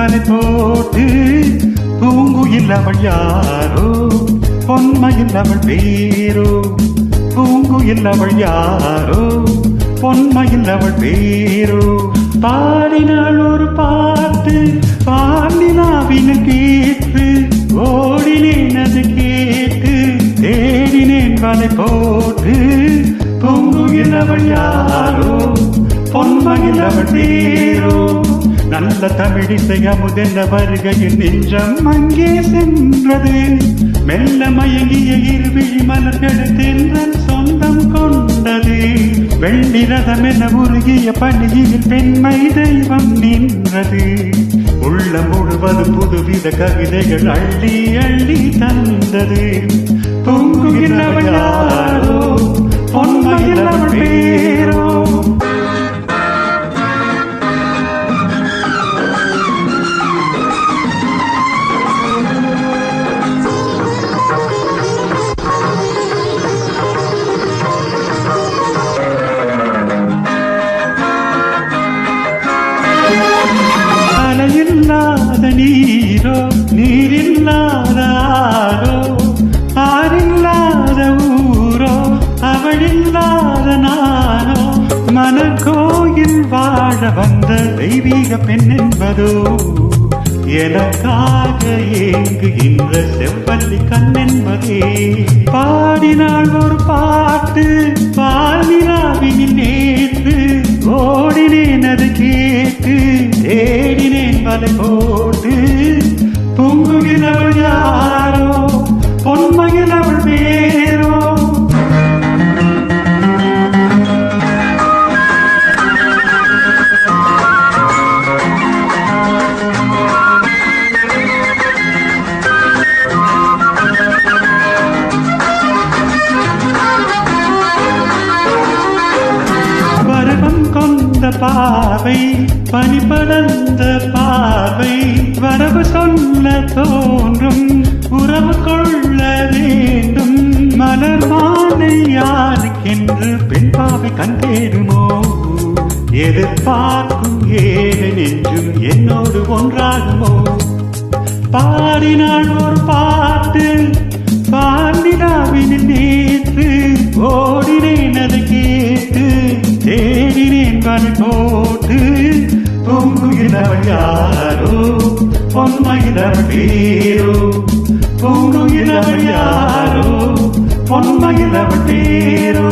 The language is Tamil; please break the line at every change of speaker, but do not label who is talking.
வலை போட்டு பூங்குயில் அவள் யாரோ பொன்மையில் அவள் பேரோ பூங்குயில் அவள் யாரோ பொன்மையில் அவள் பேரோ பாடினாள் ஒரு பாட்டு பாடினாவின கேட்டு ஓடினேன் அது கேட்டு தேடினேன் வலை போட்டு பூங்குயில் அவள் யாரோ பொன்மையில் அவள் பேரோ நல்ல தமிழிசை அமுதென்ன வருகையில் நெஞ்சம் அங்கே சென்றது மெல்ல மயங்கிய இருவிழி மலர்கள் தென்றல் சொந்தம் கொண்டது வெள்ளி ரதம் என உருகிய பணியில் பெண்மை தெய்வம் நின்றது உள்ளம் முழுவதும் புதுவித கவிதைகள் அள்ளி அள்ளி தந்தது பூங்குயில் அவள் யாரோ பொன்மையில் அவள் பேரோ இல்லாத நீரோ நீரில்லாத ஆரோ ஆரில்லாத ஊரோ அவளில்லாத நானோ மனக்கோயில் வாழ வந்த தெய்வீக பெண் என்பதோ எனக்காக ஏங்குகின்ற செவ்வல்லி கண் என்பதே பாடினாள் ஒரு பாட்டு பாலிராவினில் நேற்று ஓடினேன் அது கேட்டு தேடினேன் வலை போட்டு பூங்குயில் அவள் யாரோ பொன்மையில் அவள் பேரோ கொண்ட பார்வை பனிபடர்ந்த பார்வை வரவு சொல்ல தோன்றும் உறவு கொள்ள வேண்டும் மலர் மாலை யாருக்கென்று பெண் பாவை கண்டேடுமோ எதிர்பார்க்கும் ஏழு நெஞ்சும் என்னோடு ஒன்றாகுமோ பாடினாள் ஒரு பாட்டு பாண்டிடாவினில் நேற்று ஓடினேன் அதை கேட்டு தேடினேன் வலை போட்டு பூங்குயில் அவள் யாரோ பொன்மையில் அவள் பேரோ பூங்குயில் அவள் யாரோ பொன்மையில் அவள் பேரோ